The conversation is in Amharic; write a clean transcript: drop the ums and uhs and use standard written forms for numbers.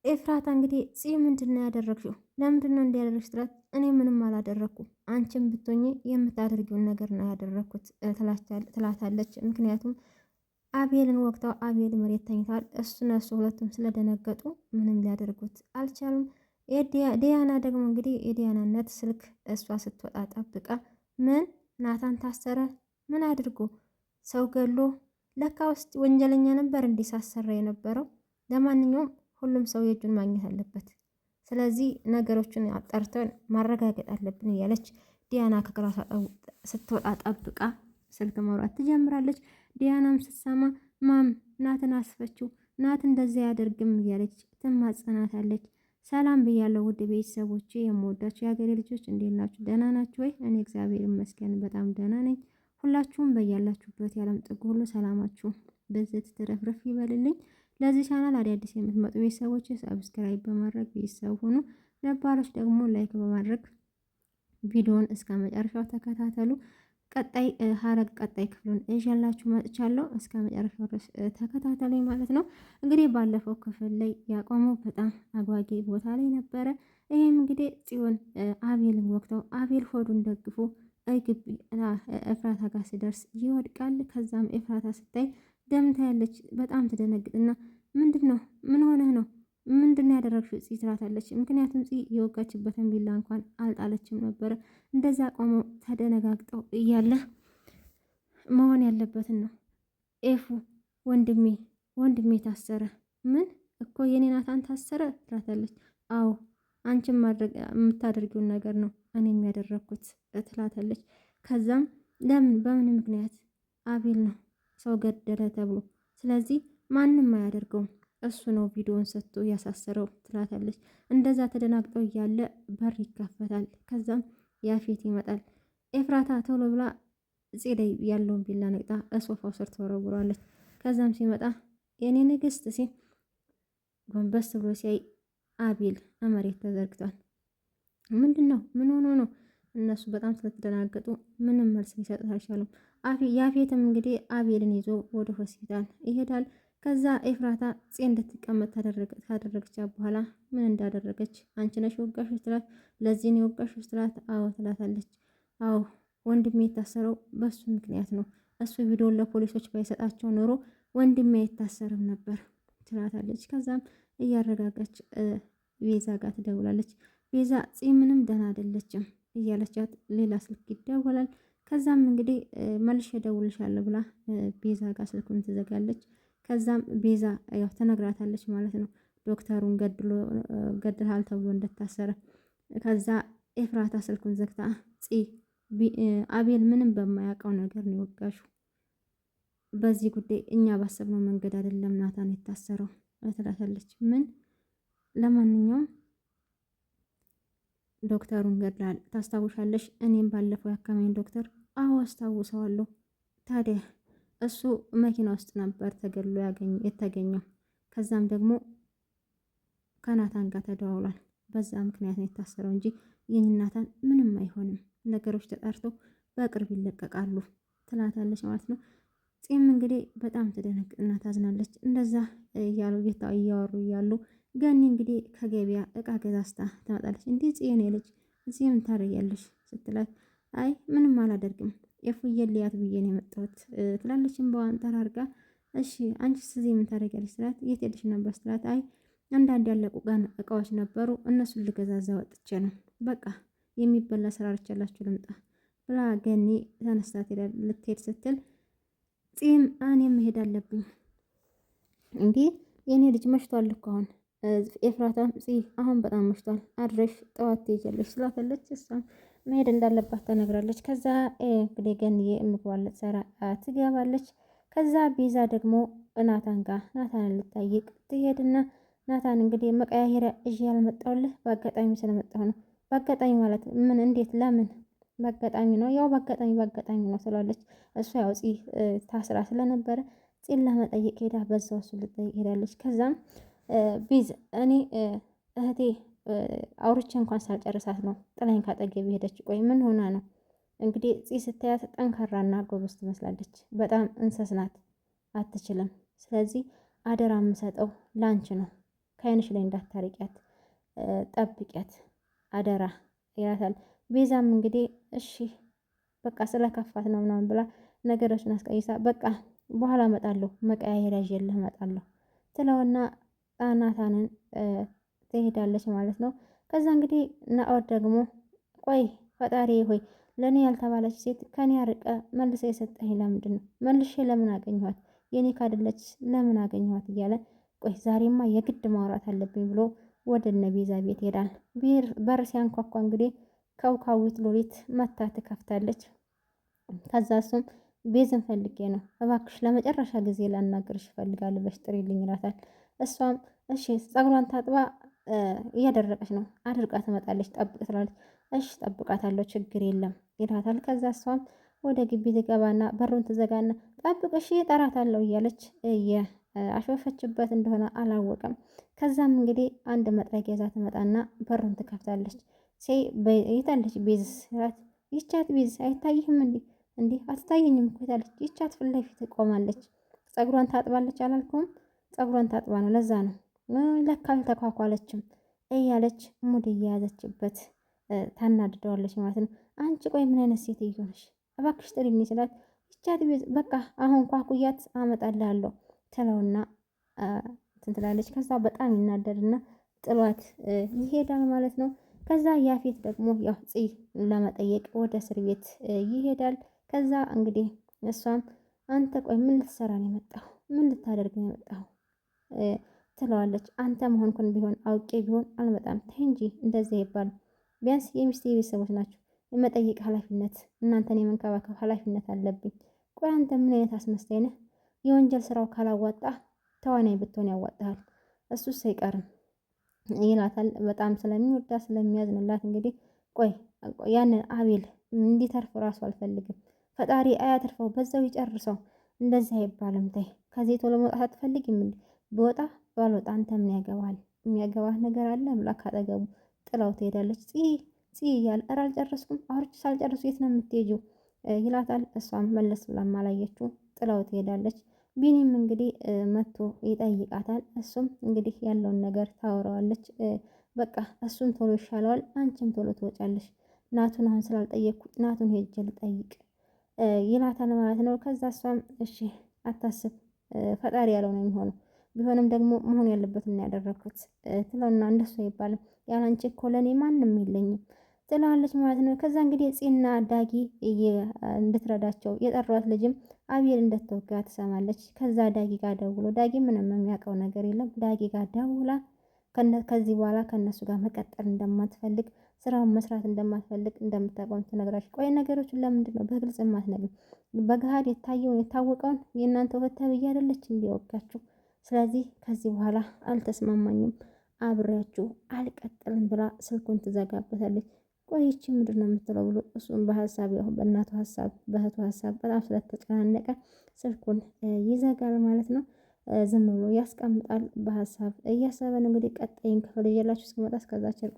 ኤፍራታ እንግዲህ ምንድን ነው ያደረግሽው? ለምንድን ነው እንዲያደረግሽ ትላት። እኔ ምንም አላደረግኩም፣ አንቺም ብትሆኚ የምታደርጊውን ነገር ነው ያደረግኩት ትላታለች። ምክንያቱም አቤልን ወቅተው አቤል መሬት ተኝቷል። እነሱ ሁለቱም ስለደነገጡ ምንም ሊያደርጉት አልቻሉም። ዲያና ደግሞ እንግዲህ የዲያናነት ስልክ እሷ ስትወጣ ጠብቃ ምን ናታን ታሰረ? ምን አድርጎ? ሰው ገሎ? ለካ ውስጥ ወንጀለኛ ነበር እንዲሳሰራ የነበረው። ለማንኛውም ሁሉም ሰው የእጁን ማግኘት አለበት። ስለዚህ ነገሮችን አጣርተን ማረጋገጥ አለብን እያለች ዲያና ከክላሷ ስትወጣ ጠብቃ ስልክ ማውራት ትጀምራለች። ዲያናም ስትሰማ ማም ናትን አስፈችው፣ ናት እንደዚያ ያደርግም እያለች ትማጸናታለች። ሰላም ብያለሁ ውድ ቤተሰቦቼ፣ የምወዳችሁ የሀገሬ ልጆች እንዴት ናችሁ? ደህና ናችሁ ወይ? እኔ እግዚአብሔር ይመስገን በጣም ደህና ነኝ። ሁላችሁም በያላችሁበት የዓለም ጥግ ሁሉ ሰላማችሁ በዚህ ትረፍረፍ ይበልልኝ። ለዚህ ቻናል አዳዲስ የምትመጡ ቤተሰቦች ሰብስክራይብ በማድረግ ቤተሰብ ሁኑ። ነባሮች ደግሞ ላይክ በማድረግ ቪዲዮውን እስከ መጨረሻው ተከታተሉ። ቀጣይ ክፍሉን ይዤላችሁ መጥቻለሁ። እስከ መጨረሻው ድረስ ተከታተሉኝ ማለት ነው። እንግዲህ ባለፈው ክፍል ላይ ያቆመው በጣም አጓጊ ቦታ ላይ ነበረ። ይሄም እንግዲህ ጽዮን አቤልን ወቅተው አቤል ሆዱን ደግፎ ግቢ ኤፍራታ ጋር ሲደርስ ይወድቃል። ከዛም ኤፍራታ ስታይ ደምታ ያለች በጣም ትደነግጥና ምንድን ነው? ምን ሆነህ ነው? ምንድን ያደረግሽው? ጽ ትላታለች። ምክንያቱም ጽ የወጋችበትን ቢላ እንኳን አልጣለችም ነበረ። እንደዛ ቆመው ተደነጋግጠው እያለ መሆን ያለበትን ነው ኤፉ ወንድሜ ታሰረ። ምን እኮ የኔ ናታን ታሰረ ትላታለች። አዎ አንቺም የምታደርጊውን ነገር ነው እኔ የሚያደረግኩት ትላታለች። ከዛም ለምን በምን ምክንያት? አቤል ነው ሰው ገደለ ተብሎ፣ ስለዚህ ማንም አያደርገውም እሱ ነው ቪዲዮውን ሰጥቶ ያሳሰረው ትላታለች። እንደዛ ተደናግጠው እያለ በር ይከፈታል። ከዛም ያፌት ይመጣል። ኤፍራታ ቶሎ ብላ ጽ ላይ ያለውን ቢላ ነቅጣ ሶፋው ስር ተወረውራለች። ከዛም ሲመጣ የኔ ንግስት ሲል ጎንበስ ብሎ ሲያይ አቤል መሬት ተዘርግቷል። ምንድን ነው? ምን ሆኖ ነው? እነሱ በጣም ስለተደናገጡ ምንም መልስ ሊሰጡት አልቻሉም። ያፌትም እንግዲህ አቤልን ይዞ ወደ ሆስፒታል ይሄዳል። ከዛ ኤፍራታ ጽ እንድትቀመጥ ካደረገቻት በኋላ ምን እንዳደረገች አንቺ ነሽ የወጋሽው ትላት። ለዚህ ነው የወጋሽው ትላት። አዎ ትላታለች። አዎ ወንድሜ የታሰረው በሱ ምክንያት ነው። እሱ ቪዲዮን ለፖሊሶች ባይሰጣቸው ኖሮ ወንድሜ አይታሰርም ነበር ትላታለች። ከዛም እያረጋጋች ቤዛ ጋር ትደውላለች። ቤዛ ጽ ምንም ደህና አይደለችም እያለቻት ሌላ ስልክ ይደወላል። ከዛም እንግዲህ መልሼ እደውልልሻለሁ ብላ ቤዛ ጋር ስልኩን ትዘጋለች። ከዛም ቤዛ ያው ተነግራታለች ማለት ነው ዶክተሩን ገድልሃል ተብሎ እንደታሰረ። ከዛ ኤፍራታ ስልኩን ዘግታ አቤል ምንም በማያውቀው ነገር ነው የወጋሹ፣ በዚህ ጉዳይ እኛ ባሰብነው መንገድ አይደለም ናታን የታሰረው ትላታለች። ምን? ለማንኛውም ዶክተሩን ገድልሃል ታስታውሻለሽ? እኔም ባለፈው ያከመኝ ዶክተር። አዎ አስታውሰዋለሁ። ታዲያ እሱ መኪና ውስጥ ነበር ተገድሎ የተገኘው። ከዛም ደግሞ ከናታን ጋር ተደዋውሏል። በዛ ምክንያት ነው የታሰረው እንጂ የኔ ናታን ምንም አይሆንም፣ ነገሮች ተጣርተው በቅርብ ይለቀቃሉ ትላታለች ማለት ነው። ጺም እንግዲህ በጣም ትደነግጥና ታዝናለች። እንደዛ እያወሩ እያሉ ገኒ እንግዲህ ከገበያ እቃ ገዛዝታ ትመጣለች። እንዲህ ጽዮን ልጅ እዚህ ምን ታደርጊያለሽ ስትላት፣ አይ ምንም አላደርግም የፉየል ሊያት ብዬ ነው የመጣሁት ትላለች እንባዋን ጠራርጋ። እሺ አንቺስ እዚህ ምን ታደርጊያለሽ ስላት፣ የት ሄድሽ ነበር ስትላት፣ አይ አንዳንድ ያለቁ እቃዎች ነበሩ እነሱን ልገዛዛ ወጥቼ ነው፣ በቃ የሚበላ ስራ አርቻላችሁ ልምጣ ብላ ገኒ ተነስታ ልትሄድ ስትል፣ ጺም እኔ መሄድ አለብኝ እንዴ የኔ ልጅ መሽቷል እኮ አሁን ኤፍራታም አሁን በጣም መሽቷል አድረሽ ጠዋት ትሄጃለሽ ስላተለች እሷም መሄድ እንዳለባት ተነግራለች። ከዛ እንግዲህ ገኒዬ ምግቧን ልትሰራ ትገባለች። ከዛ ቤዛ ደግሞ ናታን ጋር ናታንን ልታይቅ ትሄድና ናታን እንግዲህ መቀያየሪያ እዥ ያልመጣሁልህ በአጋጣሚ ስለመጣሁ ነው። በአጋጣሚ ማለት ምን? እንዴት? ለምን? በአጋጣሚ ነው። ያው በአጋጣሚ ነው ስላለች እሷ ያው ታስራ ስለነበረ ጺን ለመጠየቅ ሄዳ በዛው እሱ ልጠይቅ ሄዳለች። ከዛም ቤዛ እኔ እህቴ አውርቼ እንኳን ሳልጨርሳት ነው ጥላኝ ካጠገብ ሄደች። ቆይ ምን ሆና ነው? እንግዲህ ስታያት ጠንካራና ጎበዝ ትመስላለች። በጣም እንሰስ ናት፣ አትችልም። ስለዚህ አደራ የምሰጠው ላንች ነው ከዓይንሽ ላይ እንዳታርቂያት ጠብቂያት አደራ ይላታል። ቤዛም እንግዲህ እሺ በቃ ስለከፋት ነው ምናምን ብላ ነገሮችን አስቀይሳ በቃ በኋላ እመጣለሁ መቀያየሪያ ይዤልህ እመጣለሁ ትለውና ናታንን ትሄዳለች ማለት ነው። ከዛ እንግዲህ ናኦድ ደግሞ ቆይ ፈጣሪ ሆይ ለእኔ ያልተባለች ሴት ከኔ አርቀ መልሰ የሰጠኝ ለምንድን ነው? መልሼ ለምን አገኘኋት? የኔ ካደለች ለምን አገኘኋት? እያለ ቆይ ዛሬማ የግድ ማውራት አለብኝ ብሎ ወደ እነ ቤዛ ቤት ሄዳል። በር ሲያንኳኳ እንግዲህ ከውካዊት ሎሊት መታ ትከፍታለች። ከዛ እሱም ቤዝን ፈልጌ ነው እባክሽ ለመጨረሻ ጊዜ ላናግርሽ እፈልጋለሁ ብለሽ ጥሪልኝ ይላታል። እሷም እሺ ፀጉሯን ታጥባ እያደረቀች ነው አድርቃ ትመጣለች ጠብቅ ትላለች። እሺ ጠብቃታለሁ ችግር የለም ይላታል። ከዛ እሷም ወደ ግቢ ትገባና በሩን ትዘጋና ጠብቅ እሺ እጠራታለሁ እያለች አሾፈችበት እንደሆነ አላወቀም። ከዛም እንግዲህ አንድ መጥረጊያ ይዛ ትመጣና በሩን ትከፍታለች። የታለች ቤዝ ስላት ይቻት ቤዝ አይታይህም እንዴ አትታየኝም እኮ የታለች ይቻት ፊት ለፊት ቆማለች። ፀጉሯን ታጥባለች አላልኩም? ፀጉሯን ታጥባ ነው ለዛ ነው ለካ አልተኳኳለችም እያለች ሙድ እየያዘችበት ታናድደዋለች ማለት ነው። አንቺ ቆይ ምን አይነት ሴትዮ ነሽ? እባክሽ ጥሪልኝ ስላት ይቻት ቤዝ በቃ አሁን ኳኩያት አመጣልሃለሁ ትለውና ትላለች። ከዛ በጣም ይናደድና ጥሏት ይሄዳል ማለት ነው። ከዛ ያፌት ደግሞ ያው ጽ ለመጠየቅ ወደ እስር ቤት ይሄዳል። ከዛ እንግዲህ እሷም አንተ ቆይ ምን ልትሰራ ነው የመጣሁ? ምን ልታደርግ ነው የመጣሁ? ትለዋለች። አንተ መሆንኩን ቢሆን አውቄ ቢሆን አልመጣም። ተይ እንጂ እንደዚህ አይባልም። ቢያንስ የሚስቴ ቤተሰቦች ናቸው። የመጠየቅ ኃላፊነት እናንተን የመንከባከብ ኃላፊነት አለብኝ። ቆይ አንተ ምን አይነት አስመሳይ ነህ? የወንጀል ስራው ካላዋጣ ተዋናይ ብትሆን ያዋጣሃል። እሱስ አይቀርም ይላታል። በጣም ስለሚወዳ ስለሚያዝንላት እንግዲህ ቆይ ያንን አቤል እንዲተርፍ እራሱ አልፈልግም። ፈጣሪ አያተርፈው በዛው ይጨርሰው። እንደዚህ አይባልም። ተይ ከዚህ ቶሎ መውጣት አትፈልጊም እንዴ? በወጣ ባልወጣ አንተ ምን ያገባል? የሚያገባህ ነገር አለ ብላ ካጠገቡ ጥላው ትሄዳለች። ጽ እያለ ኧረ አልጨረስኩም አውርቼ ሳልጨርሱ የት ነው የምትሄጂው? ይላታል። እሷም መለስ ብላም አላየችው ጥላው ትሄዳለች። ቢኒም እንግዲህ መጥቶ ይጠይቃታል። እሱም እንግዲህ ያለውን ነገር ታወራዋለች። በቃ እሱም ቶሎ ይሻለዋል፣ አንቺም ቶሎ ትወጫለሽ። ናቱን አሁን ስላልጠየቅኩ ናቱን ሄጄ ልጠይቅ ይላታል ማለት ነው። ከዛ እሷም እሺ አታስብ፣ ፈጣሪ ያለው ነው የሚሆነው። ቢሆንም ደግሞ መሆን ያለበትን ያደረኩት ትለውና እንደሱ አይባልም፣ ያላንቺ እኮ ለእኔ ማንም የለኝም ትለዋለች ማለት ነው። ከዛ እንግዲህ ጽና ዳጊ እንድትረዳቸው የጠሯት ልጅም አቤል እንደተወጋ ትሰማለች። ከዛ ዳጊ ጋር ደውሎ ዳጊ ምንም የሚያውቀው ነገር የለም። ዳጊ ጋር ደውላ ከዚህ በኋላ ከእነሱ ጋር መቀጠል እንደማትፈልግ ስራውን መስራት እንደማትፈልግ እንደምታውቀውን ትነግራች። ቆይ ነገሮችን ለምንድን ነው በግልጽ የማትነግሪኝ? በገሃድ የታየውን የታወቀውን የእናንተ ወታ ብዬ አይደለች እንዲወጋችሁ። ስለዚህ ከዚህ በኋላ አልተስማማኝም፣ አብሬያችሁ አልቀጥልም ብላ ስልኩን ትዘጋበታለች። ቆይቺ ምንድን ነው የምትለው ብሎ እሱም በሀሳብ ያው በእናቱ ሀሳብ በእህቱ ሀሳብ በጣም ስለተጨናነቀ ስልኩን ይዘጋል ማለት ነው። ዝም ብሎ ያስቀምጣል። በሀሳብ እያሰበ ነው እንግዲህ ቀጣይን ክፍል ይዤላችሁ እስከመጣ እስከዛ ቸር